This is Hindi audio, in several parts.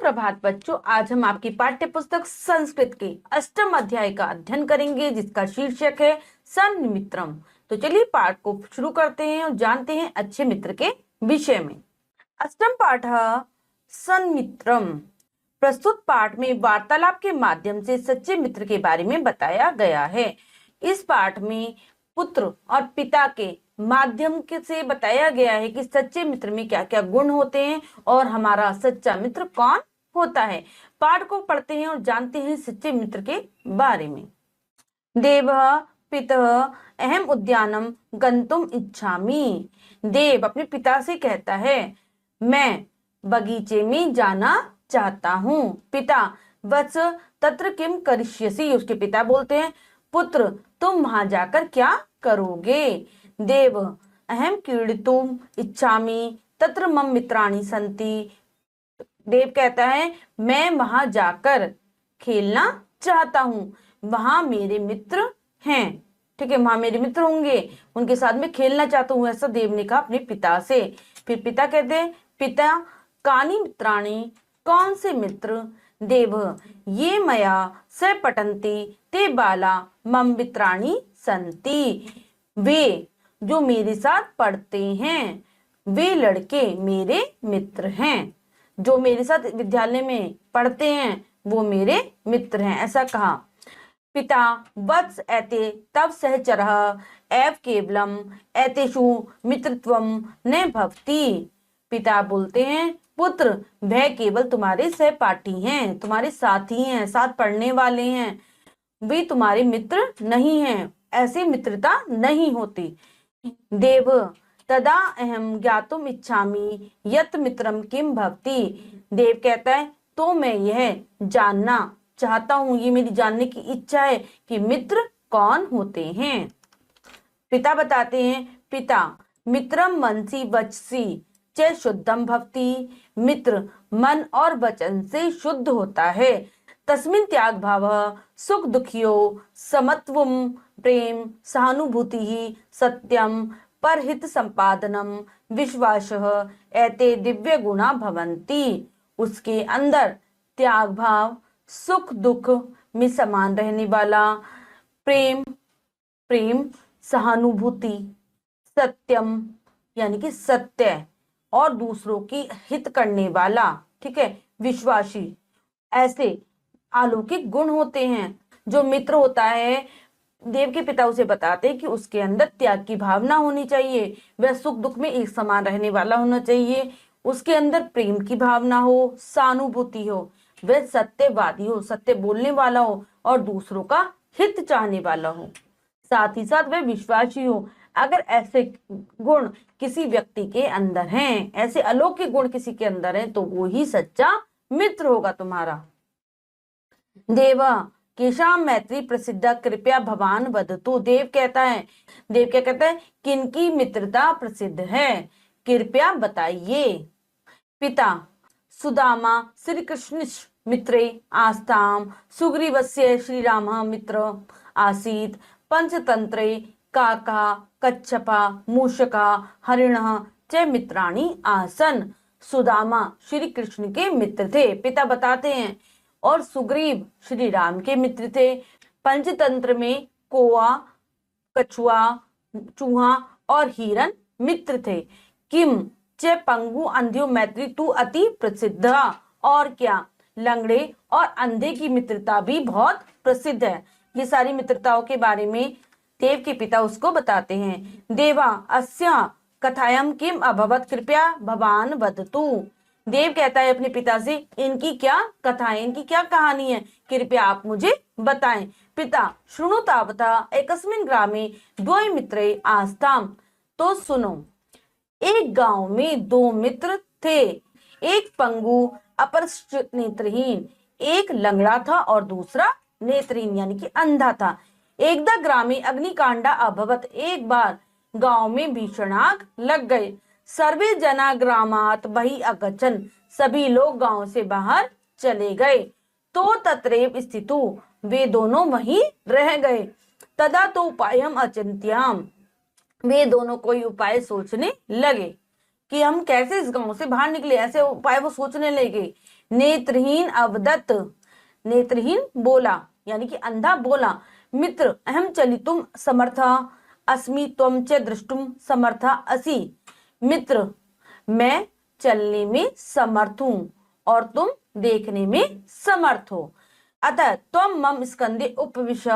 सुप्रभात बच्चों, आज हम आपकी पाठ्य पुस्तक संस्कृत के अष्टम अध्याय का अध्ययन करेंगे जिसका शीर्षक है सन्मित्रम। तो चलिए पाठ को शुरू करते हैं और जानते हैं अच्छे मित्र के विषय में। अष्टम पाठ सन्मित्रम। प्रस्तुत पाठ में वार्तालाप के माध्यम से सच्चे मित्र के बारे में बताया गया है। इस पाठ में पुत्र और पिता के माध्यम से बताया गया है कि सच्चे मित्र में क्या क्या गुण होते हैं और हमारा सच्चा मित्र कौन होता है। पाठ को पढ़ते हैं और जानते हैं सच्चे मित्र के बारे में। देवः पितः अहम उद्यानम गंतुम इच्छामि। देव अपने पिता से कहता है, मैं बगीचे में जाना चाहता हूँ। पिता, वत्स तत्र किम करिष्यसि। उसके पिता बोलते हैं, पुत्र तुम वहां जाकर क्या करोगे। देव, अहम क्रीडितुम इच्छामि तत्र मम मित्राणि सन्ति। देव कहता है, मैं वहां जाकर खेलना चाहता हूँ, वहां मेरे मित्र हैं। ठीक है, वहां मेरे मित्र होंगे, उनके साथ में खेलना चाहता हूँ, ऐसा देव ने कहा अपने पिता से। फिर पिता कहते हैं, पिता कानि मित्राणि, कौन से मित्र। देव, ये मया स पठन्ति ते बाला मम मित्राणि सन्ति। वे जो मेरे साथ पढ़ते हैं वे लड़के मेरे मित्र हैं। जो मेरे साथ विद्यालय में पढ़ते हैं वो मेरे मित्र हैं, ऐसा कहा। पिता, वत्स एते तव सहचरः एव केवलम एतेषु मित्रत्वम न भवति। पिता बोलते हैं, पुत्र वह केवल तुम्हारे सहपाठी हैं, तुम्हारे साथी हैं, साथ पढ़ने वाले हैं, वे तुम्हारे मित्र नहीं हैं, ऐसी मित्रता नहीं होती। देव, तदा अहम ज्ञातुम इच्छामि यत् मित्रम किम भवति। देव कहता है, तो मैं यह जानना चाहता हूँ, ये मेरी जानने की इच्छा है कि मित्र कौन होते हैं। पिता बताते हैं, पिता मित्रम मनसि वचसि च शुद्धम भवति। मित्र मन और वचन से शुद्ध होता है। तस्मिन् त्याग भाव सुख दुखियो समत्वम प्रेम सहानुभूति सत्यम परहित संपादनम विश्वासः एते दिव्य गुणा भवन्ति। उसके अंदर त्याग भाव, सुख दुख में समान रहने वाला, प्रेम सहानुभूति, सत्यम यानी कि सत्य और दूसरों की हित करने वाला, ठीक है, विश्वासी, ऐसे अलौकिक गुण होते हैं। जो मित्र होता है, देव के पिता उसे बताते हैं कि उसके अंदर त्याग की भावना होनी चाहिए, वह सुख दुख में एक समान रहने वाला होना चाहिए, उसके अंदर प्रेम की भावना हो, सहानुभूति हो, वह सत्यवादी हो, सत्य बोलने वाला हो और दूसरों का हित चाहने वाला हो, साथ ही साथ वह विश्वासी हो। अगर ऐसे गुण किसी व्यक्ति के अंदर हैं, ऐसे अलौकिक गुण किसी के अंदर हैं, तो वो ही सच्चा मित्र होगा तुम्हारा। देवा केशाम मैत्री प्रसिद्ध कृपया भवान वदतु। देव क्या कहता है, किनकी मित्रता प्रसिद्ध है, कृपया बताइए। पिता, सुदामा श्री कृष्ण मित्रे आस्ताम सुग्रीवस्य श्री राम मित्र आसीत। पंचतंत्रे काका कच्छपा मूषका हरिणः च मित्राणि आसन। सुदामा श्री कृष्ण के मित्र थे, पिता बताते हैं, और सुग्रीव श्री राम के मित्र थे। पंचतंत्र में कोआ, कछुआ, चूहा और हिरण मित्र थे। किम च पंगु अंध्यो मैत्री तू अति प्रसिद्ध। और क्या, लंगड़े और अंधे की मित्रता भी बहुत प्रसिद्ध है। ये सारी मित्रताओं के बारे में देव के पिता उसको बताते हैं। देवा अस्या कथायाम किम अभवत कृपया भवान वदतु। देव कहता है अपने पिता से, इनकी क्या कथा है, इनकी क्या कहानी है, कृपया आप मुझे बताएं। पिता, शृणु तावता एकस्मिन् ग्रामे द्वय मित्रे आस्ताम। तो सुनो, एक गांव में दो मित्र थे, एक पंगु अपरश्च नेत्रहीन, एक लंगड़ा था और दूसरा नेत्रहीन यानी कि अंधा था। एकदा ग्रामे अग्निकांडा अभवत। एक बार गांव में भीषण आग लग गए। सर्वे जना ग्रामात बहि अगच्छन्। सभी लोग गांव से बाहर चले गए। तो तत्रैव स्थितु, वे दोनों वहीं रह गए। तदा तो उपायम अचिंत्याम, वे दोनों कोई उपाय सोचने लगे कि हम कैसे इस गांव से बाहर निकले, ऐसे उपाय वो सोचने लगे। नेत्रहीन अवदत्, नेत्रहीन बोला यानी कि अंधा बोला। मित्र अहम चलितुम समर्था अस्मि त्वं च द्रष्टुम समर्था असि। मित्र मैं चलने में समर्थ हूं और तुम देखने में समर्थ हो। अतः त्वं मम स्कंदे उपविश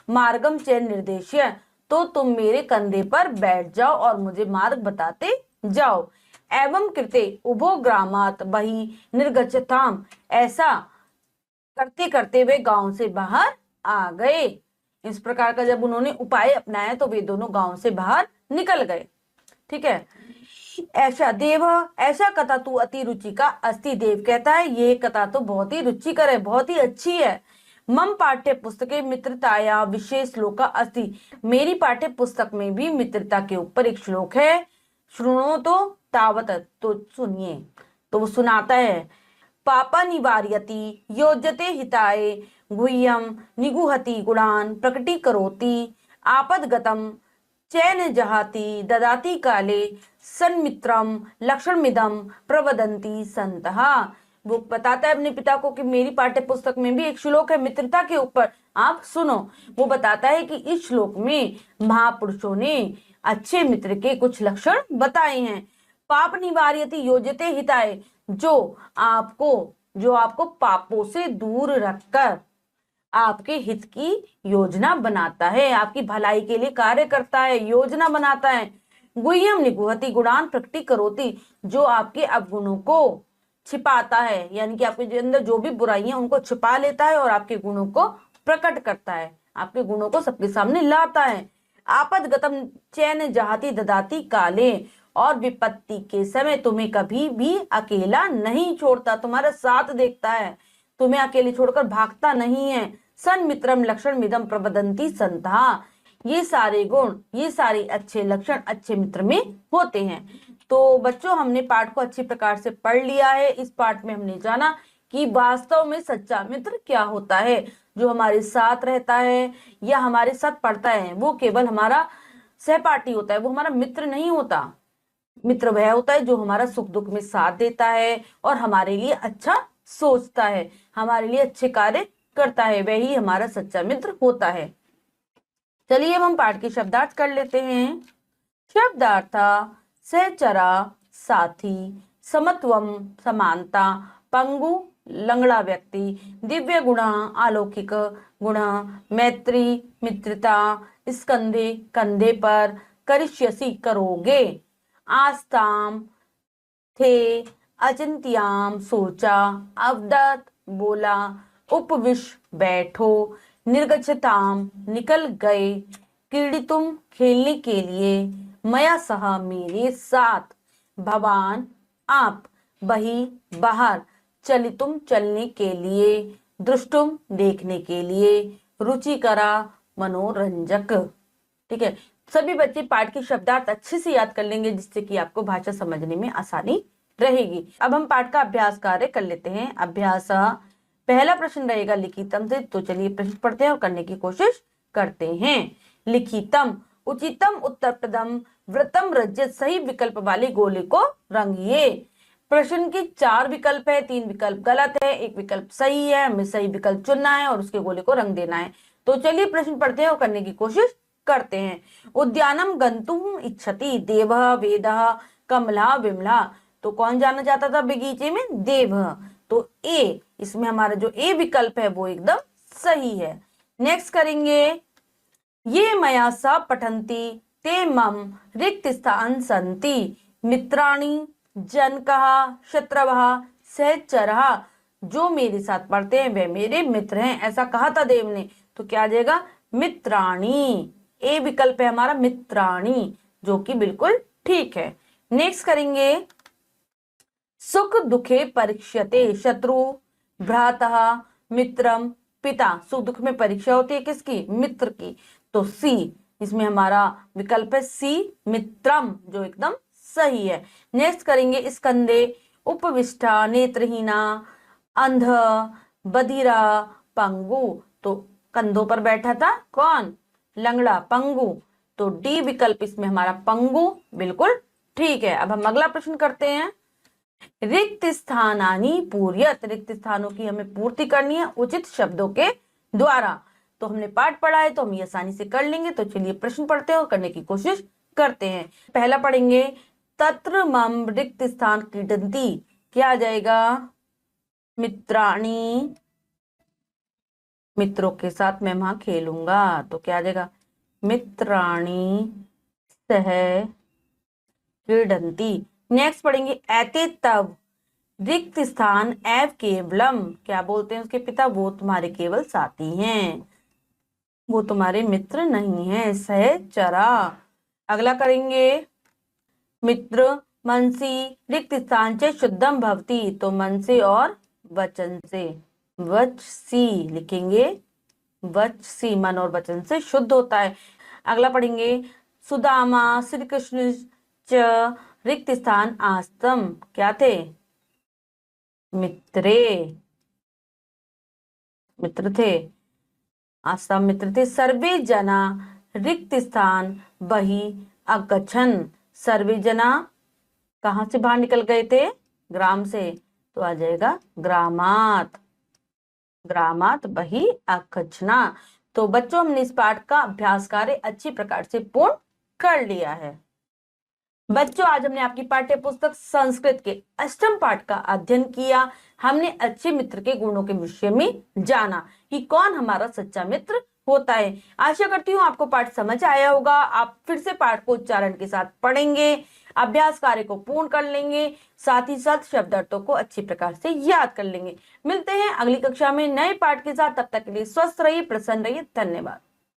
मार्गम च निर्देश्य, तो तुम मेरे कंधे पर बैठ जाओ और मुझे मार्ग बताते जाओ। एवं कृते उभो ग्रामात बहि निर्गच्छताम, ऐसा करते करते वे गांव से बाहर आ गए। इस प्रकार का जब उन्होंने उपाय अपनाया तो वे दोनों गांव से बाहर निकल गए। ठीक है। ऐसा देव, ऐसा कथा तू अति रुचि का अस्ति। देव कहता है ये कथा तो बहुत ही रुचिकर है, बहुत ही अच्छी है। मम पाठ्य पुस्तके मित्रताया विशेष श्लोक अस्ति, मेरी पाठ्य पुस्तक में भी मित्रता के ऊपर एक श्लोक है। श्रुणो तो तावत, तो सुनिए। तो वो सुनाता है, पापा निवार्यति योज्यते हिताय गुह्यम निगुहति गुणान प्रकटीकरोति आपदगतम चैन जहाति ददाति काले सन्मित्रम लक्षणमिदम प्रवदंती संतः। वो बताता है अपने पिता को कि मेरी पाठ्य पुस्तक में भी एक श्लोक है मित्रता के ऊपर, आप सुनो। वो बताता है कि इस श्लोक में महापुरुषों ने अच्छे मित्र के कुछ लक्षण बताए हैं। पाप निवार्यति योजते हिताय, जो आपको पापों से दूर रखकर आपके हित की योजना बनाता है, आपकी भलाई के लिए कार्य करता है, योजना बनाता है। गुह्यम निगुहति गुणान प्रकटीकरोति, जो आपके अवगुणों को छिपाता है, यानी कि आपके अंदर जो भी बुराइयां उनको छिपा लेता है और आपके गुणों को प्रकट करता है, आपके गुणों को सबके सामने लाता है। आपदगतम चैन जहाति ददाति काले, और विपत्ति के समय तुम्हें कभी भी अकेला नहीं छोड़ता, तुम्हारा साथ देखता है, तुम्हें अकेले छोड़कर भागता नहीं है। सन मित्रम लक्षण मिदम प्रबदंती संता, ये सारे गुण, ये सारे अच्छे लक्षण अच्छे मित्र में होते हैं। तो बच्चों हमने पाठ को अच्छी प्रकार से पढ़ लिया है। इस पाठ में हमने जाना कि वास्तव में सच्चा मित्र क्या होता है। जो हमारे साथ रहता है या हमारे साथ पढ़ता है वो केवल हमारा सहपाठी होता है, वो हमारा मित्र नहीं होता। मित्र वह होता है जो हमारा सुख दुख में साथ देता है और हमारे लिए अच्छा सोचता है, हमारे लिए अच्छे कार्य करता है, वही हमारा सच्चा मित्र होता है। चलिए अब हम पाठ के शब्दार्थ कर लेते हैं। शब्दार्थ, सहचरा साथी, समत्वम समानता, पंगु लंगड़ा व्यक्ति, दिव्य गुण अलौकिक गुण, मैत्री मित्रता, स्कंधे कंधे पर, करिष्यसि करोगे, आस्ताम थे, अचिंत्याम सोचा, अवदत बोला, उपविश बैठो, निर्गच्छताम निकल गए, क्रीडितुम खेलने के लिए, मया सह मेरे साथ, भवान आप, बही बाहर, चलितुम चलने के लिए, दृष्टुम देखने के लिए, रुचिकरा मनोरंजक। ठीक है, सभी बच्चे पाठ के शब्दार्थ अच्छे से याद कर लेंगे जिससे कि आपको भाषा समझने में आसानी रहेगी। अब हम पाठ का अभ्यास कार्य कर लेते हैं। अभ्यास, पहला प्रश्न रहेगा लिखितम से, तो चलिए प्रश्न पढ़ते हैं और करने की कोशिश करते हैं। लिखितम, उचितम उत्तरप्रदम व्रतम रज्यत, सही विकल्प वाले गोले को रंगिए। प्रश्न के 4 विकल्प है, 3 विकल्प गलत है, 1 विकल्प सही है, हमें सही विकल्प चुनना है और उसके गोले को रंग देना है। तो चलिए प्रश्न पढ़ते हैं और करने की कोशिश करते हैं। उद्यानम गंतुम इच्छति देवः वेदः कमला विमला, तो कौन जाना चाहता था बगीचे में? देव। तो ए, इसमें हमारा जो ए विकल्प है वो एकदम सही है। नेक्स्ट करेंगे, ये मया स पठन्ति ते मम रिक्त स्थान सन्ति, मित्राणि जनकः शत्रवः सहचरः, जो मेरे साथ पढ़ते हैं वे मेरे मित्र हैं, ऐसा कहा था देव ने। तो क्या आ जाएगा? मित्राणि। ए विकल्प है हमारा मित्राणि, जो कि बिल्कुल ठीक है। नेक्स्ट करेंगे, सुख दुखे परीक्षते शत्रु भ्रातः मित्रम पिता, सुख दुख में परीक्षा होती है किसकी? मित्र की। तो सी, इसमें हमारा विकल्प है सी मित्रम, जो एकदम सही है। नेक्स्ट करेंगे, स्कंदे उपविष्टा नेत्रहीना अंध बधिरा पंगु, तो कंधों पर बैठा था कौन? लंगड़ा पंगु। तो डी विकल्प इसमें हमारा पंगु बिल्कुल ठीक है। अब हम अगला प्रश्न करते हैं। रिक्त स्थानानि पूर्यत, रिक्त स्थानों की हमें पूर्ति करनी है उचित शब्दों के द्वारा। तो हमने पाठ पढ़ा है तो हम ये आसानी से कर लेंगे। तो चलिए प्रश्न पढ़ते हैं और करने की कोशिश करते हैं। पहला पढ़ेंगे, तत्र मम रिक्त स्थान क्रीडन्ति, क्या आ जाएगा? मित्राणि, मित्रों के साथ मैं वहां खेलूंगा। तो क्या आ जाएगा? मित्राणि सह क्रीडन्ति। नेक्स्ट पढ़ेंगे, एते तव रिक्त स्थान एव केवलम, क्या बोलते हैं उसके पिता? वो तुम्हारे केवल साथी हैं, वो तुम्हारे मित्र नहीं है। सहचरा। अगला करेंगे, मित्र मनसी रिक्त स्थान से शुद्धम भवती, तो मन से और वचन से, वचसी लिखेंगे, वचसी मन और वचन से शुद्ध होता है। अगला पढ़ेंगे, सुदामा श्री कृष्ण च रिक्त स्थान आस्तम, क्या थे? मित्रे, मित्र थे, आस्तम मित्र थे। सर्वे जना रिक्त स्थान बहि अगच्छन्, सर्वे जना कहां से बाहर निकल गए थे? ग्राम से, तो आ जाएगा ग्रामात, ग्रामात बहि अगच्छना। तो बच्चों, हमने इस पाठ का अभ्यास कार्य अच्छी प्रकार से पूर्ण कर लिया है। बच्चों, आज हमने आपकी पाठ्य पुस्तक संस्कृत के अष्टम पाठ का अध्ययन किया। हमने अच्छे मित्र के गुणों के विषय में जाना कि कौन हमारा सच्चा मित्र होता है। आशा करती हूँ आपको पाठ समझ आया होगा। आप फिर से पाठ को उच्चारण के साथ पढ़ेंगे, अभ्यास कार्य को पूर्ण कर लेंगे, साथ ही साथ शब्दार्थों को अच्छी प्रकार से याद कर लेंगे। मिलते हैं अगली कक्षा में नए पाठ के साथ। तब तक के लिए स्वस्थ रहिए, प्रसन्न रहिए। धन्यवाद।